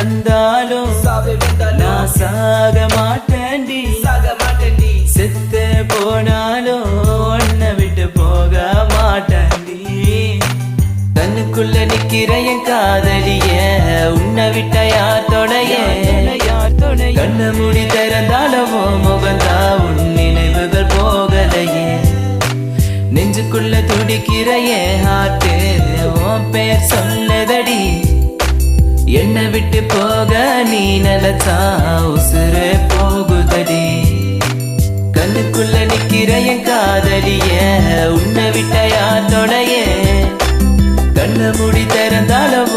வந்தாலும் நான் சாக மாட்டேன்டி செத்து போனாலும் உன்னை விட்டு போக மாட்டேன்டி கண்ணுக்குள்ள நிக்கிற என் காதலிய உன்னை விட்ட யார் தொடைய கண்ண மூடி திறந்தாலும் முகந்தா உன் நினைவுகள் போகலையே நெஞ்சுக்குள்ள துடிக்கிற என் ஹார்ட்டு உன் பேர் சொன்னதடி என்னை விட்டு போக நீ நினைச்சா உசுறு போகுதடி கண்ணுக்குள்ள நிக்கிற என் காதலிய உன்னை விட்ட யார் தொடைய கண்ண மூடி திறந்தாலும்